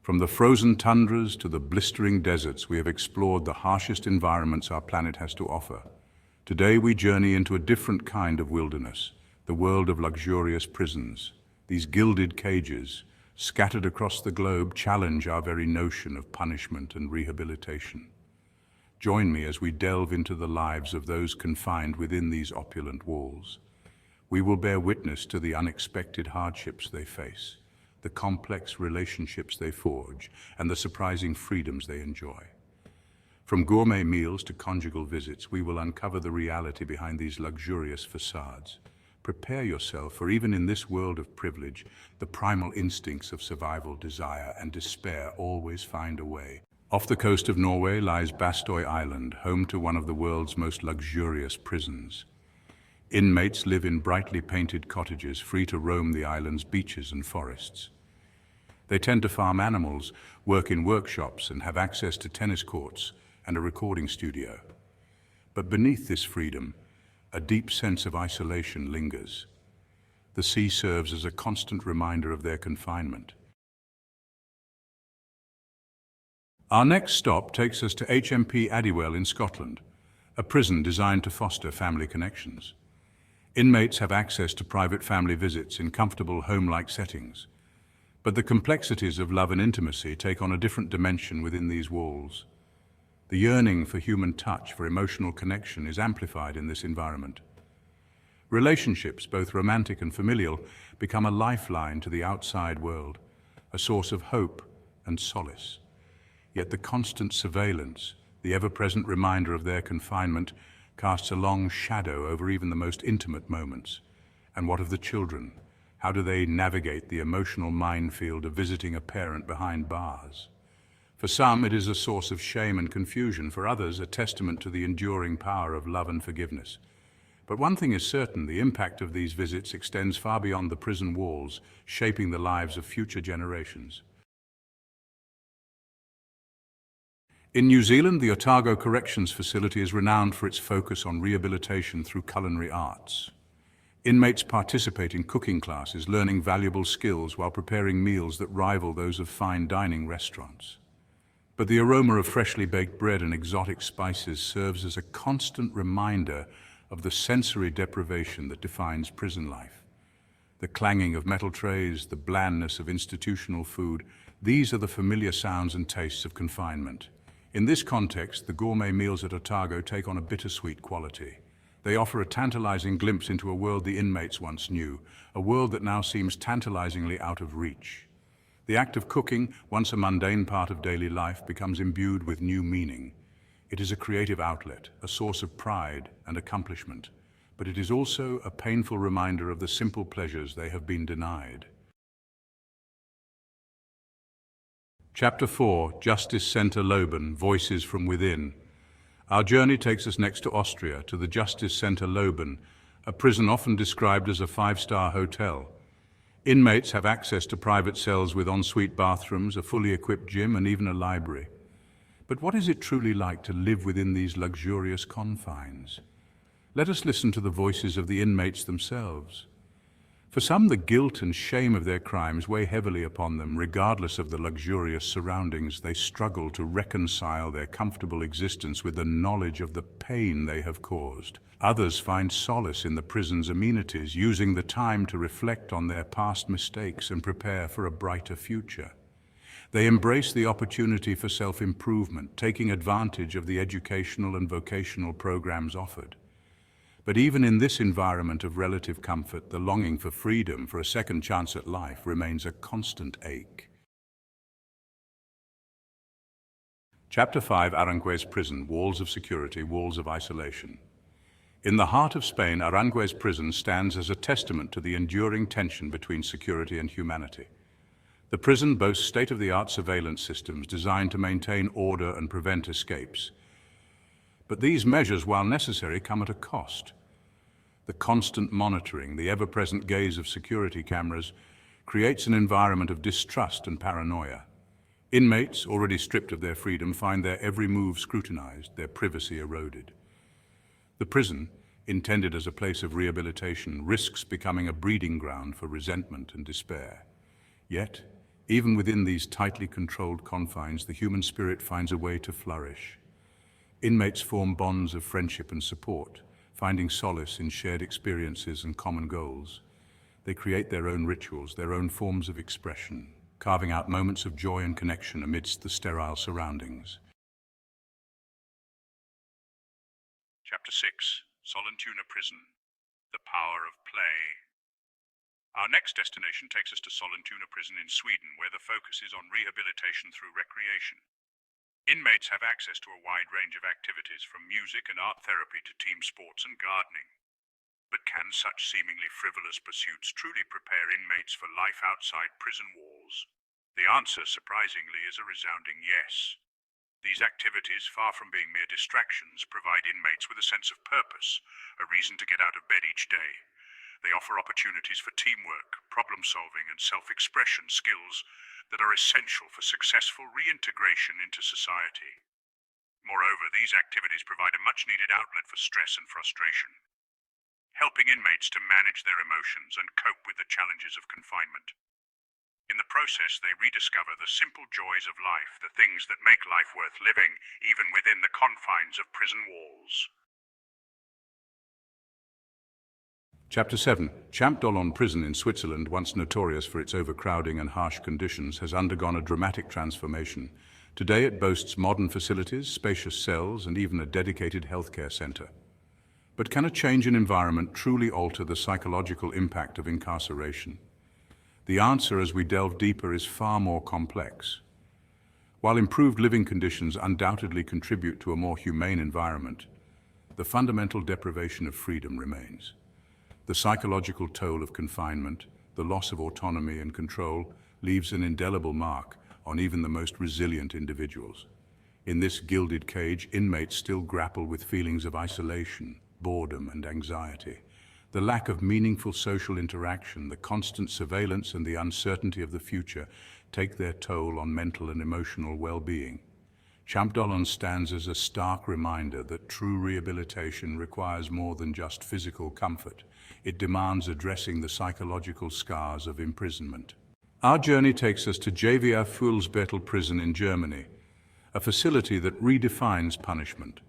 From the frozen tundras to the blistering deserts, we have explored the harshest environments our planet has to offer. Today we journey into a different kind of wilderness, the world of luxurious prisons. These gilded cages, scattered across the globe, challenge our very notion of punishment and rehabilitation. Join me as we delve into the lives of those confined within these opulent walls. We will bear witness to the unexpected hardships they face, the complex relationships they forge, and the surprising freedoms they enjoy. From gourmet meals to conjugal visits, we will uncover the reality behind these luxurious facades. Prepare yourself, for even in this world of privilege, the primal instincts of survival, desire, and despair always find a way. Off the coast of Norway lies Bastøy Island, home to one of the world's most luxurious prisons. Inmates live in brightly painted cottages, free to roam the island's beaches and forests. They tend to farm animals, work in workshops, and have access to tennis courts and a recording studio. But beneath this freedom, a deep sense of isolation lingers. The sea serves as a constant reminder of their confinement. Our next stop takes us to HMP Addiewell in Scotland, a prison designed to foster family connections. Inmates have access to private family visits in comfortable home-like settings. But the complexities of love and intimacy take on a different dimension within these walls. The yearning for human touch, for emotional connection, is amplified in this environment. Relationships, both romantic and familial, become a lifeline to the outside world, a source of hope and solace. Yet the constant surveillance, the ever-present reminder of their confinement, casts a long shadow over even the most intimate moments. And what of the children? How do they navigate the emotional minefield of visiting a parent behind bars? For some, it is a source of shame and confusion. For others, a testament to the enduring power of love and forgiveness. But one thing is certain, the impact of these visits extends far beyond the prison walls, shaping the lives of future generations. In New Zealand, the Otago Corrections Facility is renowned for its focus on rehabilitation through culinary arts. Inmates participate in cooking classes, learning valuable skills while preparing meals that rival those of fine dining restaurants. But the aroma of freshly baked bread and exotic spices serves as a constant reminder of the sensory deprivation that defines prison life. The clanging of metal trays, the blandness of institutional food, these are the familiar sounds and tastes of confinement. In this context, the gourmet meals at Otago take on a bittersweet quality. They offer a tantalizing glimpse into a world the inmates once knew, a world that now seems tantalizingly out of reach. The act of cooking, once a mundane part of daily life, becomes imbued with new meaning. It is a creative outlet, a source of pride and accomplishment, but it is also a painful reminder of the simple pleasures they have been denied. Chapter 4, Justice Center Leoben, Voices from Within. Our journey takes us next to Austria, to the Justice Center Leoben, a prison often described as a five-star hotel. Inmates have access to private cells with ensuite bathrooms, a fully equipped gym, and even a library. But what is it truly like to live within these luxurious confines? Let us listen to the voices of the inmates themselves. For some, the guilt and shame of their crimes weigh heavily upon them. Regardless of the luxurious surroundings, they struggle to reconcile their comfortable existence with the knowledge of the pain they have caused. Others find solace in the prison's amenities, using the time to reflect on their past mistakes and prepare for a brighter future. They embrace the opportunity for self-improvement, taking advantage of the educational and vocational programs offered. But even in this environment of relative comfort, the longing for freedom, for a second chance at life, remains a constant ache. Chapter 5, Aranjuez Prison, Walls of Security, Walls of Isolation. In the heart of Spain, Aranjuez Prison stands as a testament to the enduring tension between security and humanity. The prison boasts state-of-the-art surveillance systems designed to maintain order and prevent escapes. But these measures, while necessary, come at a cost. The constant monitoring, the ever-present gaze of security cameras, creates an environment of distrust and paranoia. Inmates, already stripped of their freedom, find their every move scrutinized, their privacy eroded. The prison, intended as a place of rehabilitation, risks becoming a breeding ground for resentment and despair. Yet, Even within these tightly controlled confines, the human spirit finds a way to flourish. Inmates form bonds of friendship and support, finding solace in shared experiences and common goals. They create their own rituals, their own forms of expression, carving out moments of joy and connection amidst the sterile surroundings. Chapter 6. Sollentuna Prison. The Power of Play. Our next destination takes us to Sollentuna Prison in Sweden, where the focus is on rehabilitation through recreation. Inmates have access to a wide range of activities, from music and art therapy to team sports and gardening. But can such seemingly frivolous pursuits truly prepare inmates for life outside prison walls? The answer, surprisingly, is a resounding yes. These activities, far from being mere distractions, provide inmates with a sense of purpose, a reason to get out of bed each day. They offer opportunities for teamwork, problem-solving, and self-expression, skills that are essential for successful reintegration into society. Moreover, these activities provide a much-needed outlet for stress and frustration, helping inmates to manage their emotions and cope with the challenges of confinement. In the process, they rediscover the simple joys of life, the things that make life worth living, even within the confines of prison walls. Chapter 7. Champdolon Prison in Switzerland, once notorious for its overcrowding and harsh conditions, has undergone a dramatic transformation. Today it boasts modern facilities, spacious cells, and even a dedicated healthcare center. But can a change in environment truly alter the psychological impact of incarceration? The answer, as we delve deeper, is far more complex. While improved living conditions undoubtedly contribute to a more humane environment, the fundamental deprivation of freedom remains. The psychological toll of confinement, the loss of autonomy and control, leaves an indelible mark on even the most resilient individuals. In this gilded cage, inmates still grapple with feelings of isolation, boredom, and anxiety. The lack of meaningful social interaction, the constant surveillance, and the uncertainty of the future take their toll on mental and emotional well-being. Champdolon stands as a stark reminder that true rehabilitation requires more than just physical comfort. It demands addressing the psychological scars of imprisonment. Our journey takes us to JVR Fuhlsbüttel Prison in Germany, a facility that redefines punishment.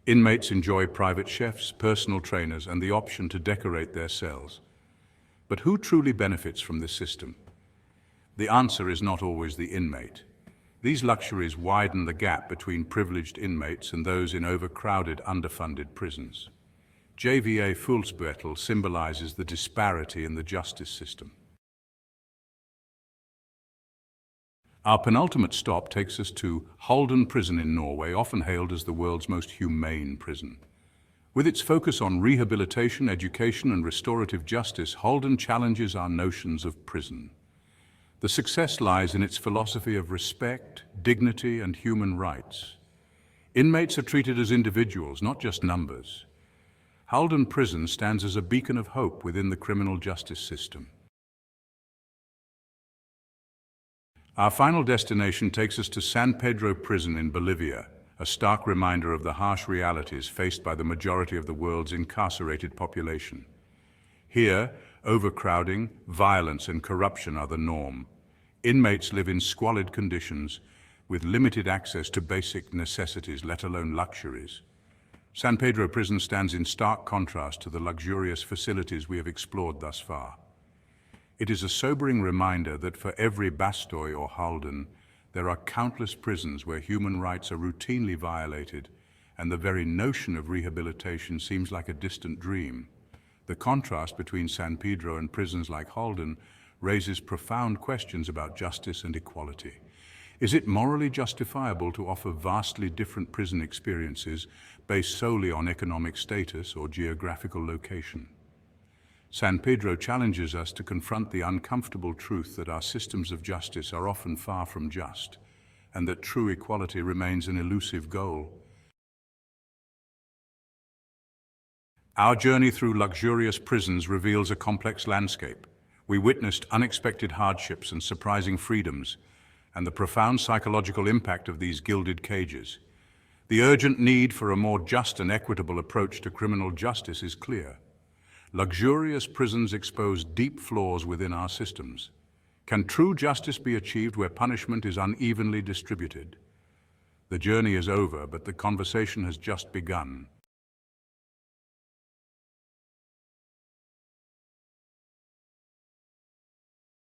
Inmates enjoy private chefs, personal trainers, and the option to decorate their cells. But who truly benefits from this system? The answer is not always the inmate. These luxuries widen the gap between privileged inmates and those in overcrowded, underfunded prisons. JVA Fuhlsbüttel symbolizes the disparity in the justice system. Our penultimate stop takes us to Halden Prison in Norway, often hailed as the world's most humane prison. With its focus on rehabilitation, education, and restorative justice, Halden challenges our notions of prison. The success lies in its philosophy of respect, dignity, and human rights. Inmates are treated as individuals, not just numbers. Halden Prison stands as a beacon of hope within the criminal justice system. Our final destination takes us to San Pedro Prison in Bolivia, a stark reminder of the harsh realities faced by the majority of the world's incarcerated population. Here, overcrowding, violence, and corruption are the norm. Inmates live in squalid conditions with limited access to basic necessities, let alone luxuries. San Pedro Prison stands in stark contrast to the luxurious facilities we have explored thus far. It is a sobering reminder that for every Bastoy or Halden, there are countless prisons where human rights are routinely violated, and the very notion of rehabilitation seems like a distant dream. The contrast between San Pedro and prisons like Halden raises profound questions about justice and equality. Is it morally justifiable to offer vastly different prison experiences based solely on economic status or geographical location? San Pedro challenges us to confront the uncomfortable truth that our systems of justice are often far from just, and that true equality remains an elusive goal. Our journey through luxurious prisons reveals a complex landscape. We witnessed unexpected hardships and surprising freedoms, and the profound psychological impact of these gilded cages. The urgent need for a more just and equitable approach to criminal justice is clear. Luxurious prisons expose deep flaws within our systems. Can true justice be achieved where punishment is unevenly distributed? The journey is over, but the conversation has just begun.